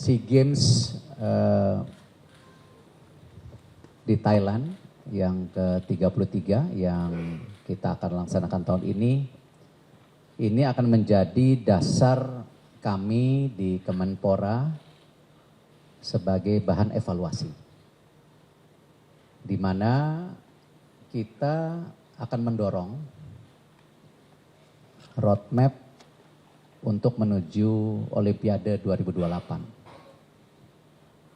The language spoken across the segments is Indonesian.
SEA Games di Thailand yang ke-33 yang kita akan laksanakan tahun ini akan menjadi dasar kami di Kemenpora sebagai bahan evaluasi, di mana kita akan mendorong roadmap untuk menuju Olimpiade 2028.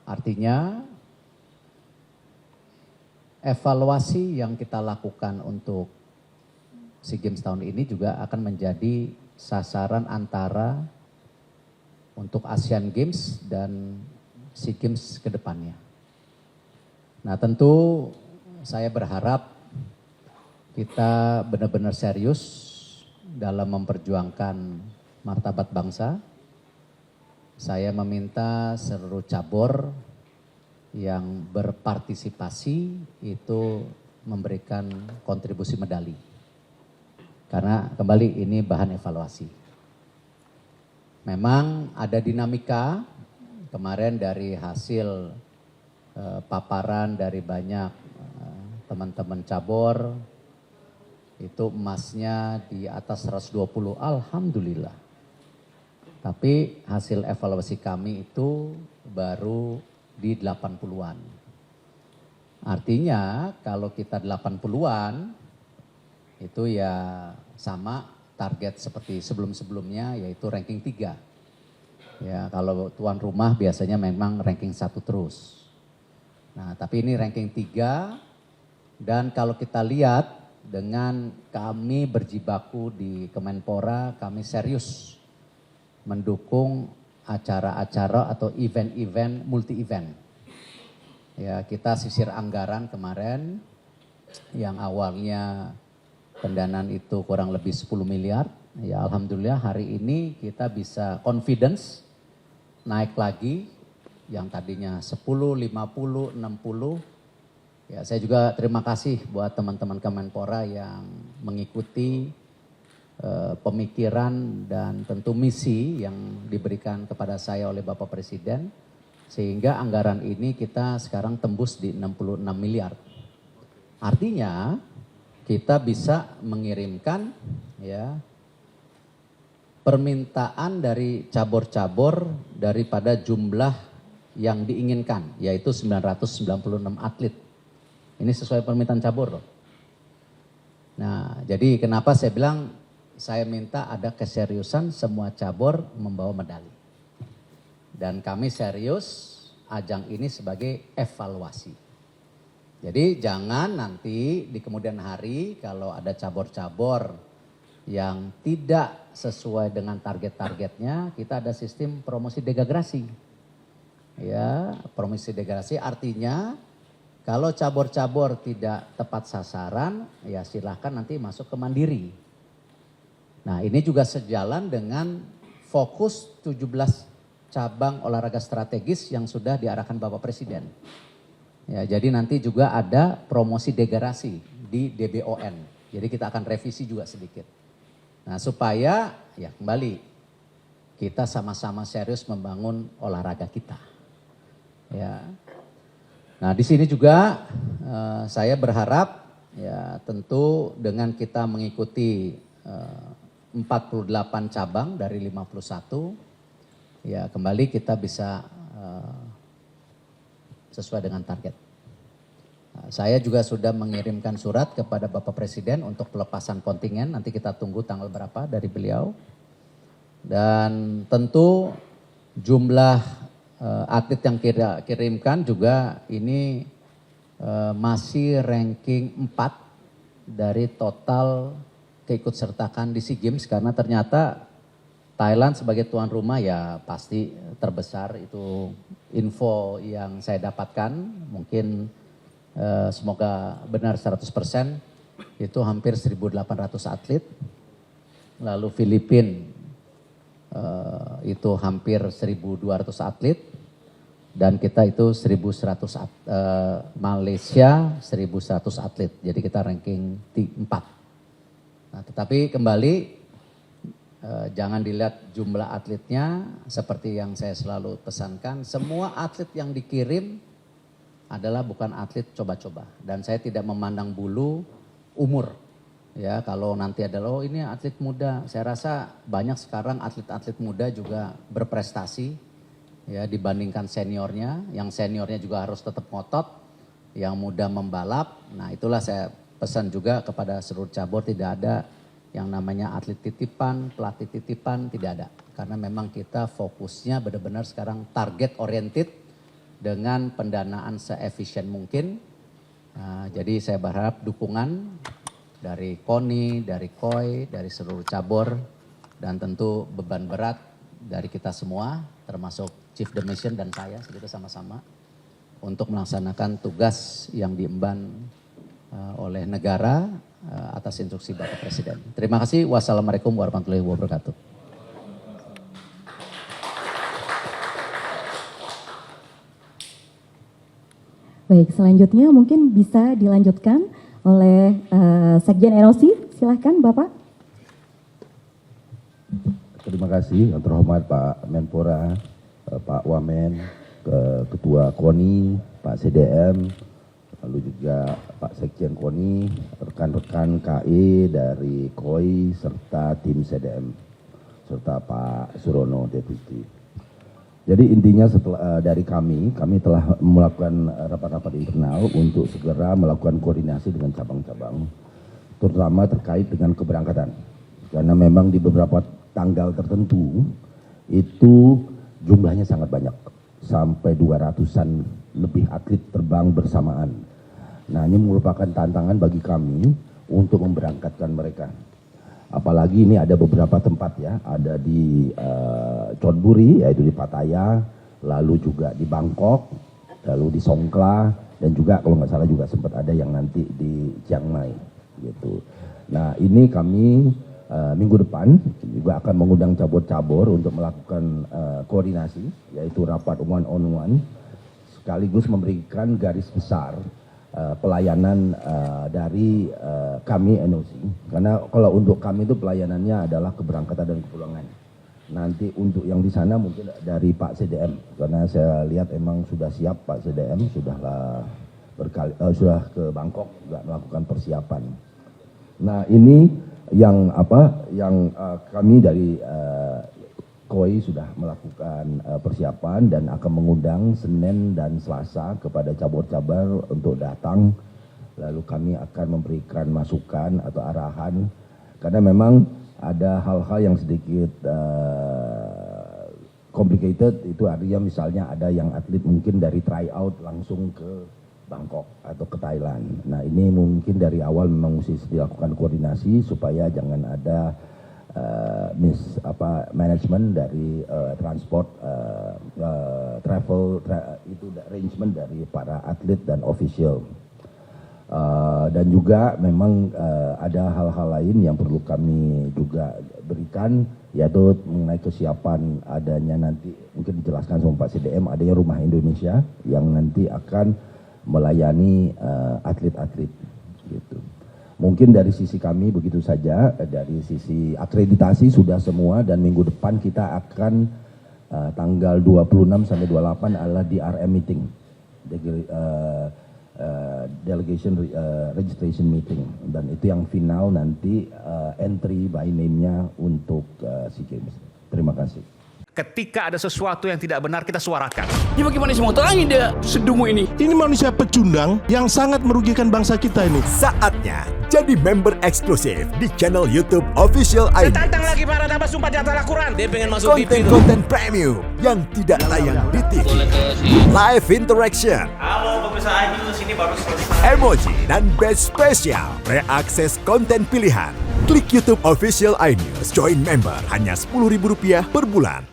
Artinya evaluasi yang kita lakukan untuk SEA Games tahun ini juga akan menjadi sasaran antara untuk Asian Games dan SEA Games ke depannya. Nah, tentu saya berharap kita benar-benar serius dalam memperjuangkan martabat bangsa. Saya meminta seluruh cabur yang berpartisipasi itu memberikan kontribusi medali. Karena kembali ini bahan evaluasi. Memang ada dinamika kemarin dari hasil paparan dari banyak teman-teman cabur, itu emasnya di atas 120, alhamdulillah. Tapi hasil evaluasi kami itu baru di 80-an. Artinya kalau kita 80-an itu ya sama target seperti sebelum-sebelumnya, yaitu ranking 3. Ya, kalau tuan rumah biasanya memang ranking 1 terus. Nah, tapi ini ranking 3 dan kalau kita lihat dengan kami berjibaku di Kemenpora, kami serius mendukung acara-acara atau event-event multi-event. Ya, kita sisir anggaran kemarin yang awalnya pendanaan itu kurang lebih 10 miliar. Ya, alhamdulillah hari ini kita bisa confidence naik lagi yang tadinya 10, 50, 60. Ya, saya juga terima kasih buat teman-teman Kemenpora yang mengikuti pemikiran dan tentu misi yang diberikan kepada saya oleh Bapak Presiden. Sehingga anggaran ini kita sekarang tembus di 66 miliar. Artinya kita bisa mengirimkan ya permintaan dari cabur-cabur daripada jumlah yang diinginkan, yaitu 996 atlet. Ini sesuai permintaan cabur loh. Nah, jadi kenapa saya bilang saya minta ada keseriusan semua cabur membawa medali. Dan kami serius ajang ini sebagai evaluasi. Jadi jangan nanti di kemudian hari kalau ada cabur-cabur yang tidak sesuai dengan target-targetnya, kita ada sistem promosi degradasi. Ya, promosi degradasi artinya kalau cabur-cabur tidak tepat sasaran, ya silahkan nanti masuk ke mandiri. Nah, ini juga sejalan dengan fokus 17 cabang olahraga strategis yang sudah diarahkan Bapak Presiden. Ya, jadi nanti juga ada promosi degradasi di DBON. Jadi kita akan revisi juga sedikit. Nah, supaya ya kembali kita sama-sama serius membangun olahraga kita. Ya. Nah, di sini juga saya berharap ya tentu dengan kita mengikuti 48 cabang dari 51 ya kembali kita bisa sesuai dengan target. Nah, saya juga sudah mengirimkan surat kepada Bapak Presiden untuk pelepasan kontingen. Nanti kita tunggu tanggal berapa dari beliau. Dan tentu jumlah atlet yang kita kirimkan juga ini masih ranking 4 dari total keikutsertakan di SEA Games. Karena ternyata Thailand sebagai tuan rumah ya pasti terbesar, itu info yang saya dapatkan, mungkin semoga benar 100%, itu hampir 1.800 atlet. Lalu Filipina itu hampir 1.200 atlet dan kita itu 1.100 Malaysia 1.100 atlet. Jadi kita ranking 4. Nah, tetapi kembali Jangan dilihat jumlah atletnya, seperti yang saya selalu pesankan, semua atlet yang dikirim adalah bukan atlet coba-coba. Dan saya tidak memandang bulu umur. Ya, kalau nanti adalah, oh ini atlet muda, saya rasa banyak sekarang atlet-atlet muda juga berprestasi ya dibandingkan seniornya. Yang seniornya juga harus tetap ngotot, yang muda membalap. Nah itulah saya pesan juga kepada seluruh cabur, tidak ada yang namanya atlet titipan, pelatih titipan, tidak ada. Karena memang kita fokusnya benar-benar sekarang target oriented dengan pendanaan seefisien mungkin. Nah, jadi saya berharap dukungan dari KONI, dari KOI, dari seluruh cabur, dan tentu beban berat dari kita semua, termasuk Chief the Mission dan saya, segitu sama-sama, untuk melaksanakan tugas yang diemban oleh negara atas instruksi Bapak Presiden. Terima kasih. Wassalamualaikum warahmatullahi wabarakatuh. Baik, selanjutnya mungkin bisa dilanjutkan oleh Sekjen NOC. Silahkan Bapak. Terima kasih yang terhormat Pak Menpora, Pak Wamen, Ketua KONI, Pak CDM, lalu juga Pak Sekjen KONI, rekan-rekan KE dari KOI, serta tim CDM, serta Pak Surono Deputi. Jadi intinya setelah dari kami telah melakukan rapat-rapat internal untuk segera melakukan koordinasi dengan cabang-cabang, terutama terkait dengan keberangkatan. Karena memang di beberapa tanggal tertentu itu jumlahnya sangat banyak, sampai 200-an lebih atlet terbang bersamaan. Nah ini merupakan tantangan bagi kami untuk memberangkatkan mereka. Apalagi ini ada beberapa tempat ya, ada di Chonburi yaitu di Pattaya, lalu juga di Bangkok, lalu di Songkhla, dan juga kalau nggak salah juga sempat ada yang nanti di Chiang Mai gitu. Nah ini kami minggu depan juga akan mengundang cabur-cabur untuk melakukan koordinasi, yaitu rapat one on one, sekaligus memberikan garis besar pelayanan dari kami NOC. Karena kalau untuk kami itu pelayanannya adalah keberangkatan dan kepulangan. Nanti untuk yang di sana mungkin dari Pak CDM, karena saya lihat emang sudah siap Pak CDM, sudah ke Bangkok juga melakukan persiapan. Nah ini yang kami dari KOI sudah melakukan persiapan dan akan mengundang Senin dan Selasa kepada cabur-cabur untuk datang. Lalu kami akan memberikan masukan atau arahan, karena memang ada hal-hal yang sedikit complicated, itu artinya misalnya ada yang atlet mungkin dari tryout langsung ke Bangkok atau ke Thailand. Nah ini mungkin dari awal memang mesti dilakukan koordinasi supaya jangan ada manajemen dari transport, travel, itu arrangement dari para atlet dan official. Dan juga memang ada hal-hal lain yang perlu kami juga berikan, yaitu mengenai kesiapan adanya nanti, mungkin dijelaskan sama Pak CDM, adanya Rumah Indonesia yang nanti akan melayani atlet-atlet gitu. Mungkin dari sisi kami begitu saja, dari sisi akreditasi sudah semua, dan minggu depan kita akan tanggal 26 sampai 28 adalah DRM meeting, delegation registration meeting, dan itu yang final nanti entry by name-nya untuk SEA Games. Terima kasih. Ketika ada sesuatu yang tidak benar, kita suarakan. Ya bagaimana sih mau terangin dia sedungu ini? Ini manusia pecundang yang sangat merugikan bangsa kita ini. Saatnya jadi member eksklusif di channel YouTube Official ID. Tantang lagi para tambah sumpah di atas Al-Quran. Dia pengen masuk TV. Konten premium yang tidak tayang di TV. Live interaction. Halo pemirsa iNews, ini baru selesai. Emoji dan badge spesial. Reakses konten pilihan. Klik YouTube Official iNews. Join member hanya Rp10.000 per bulan.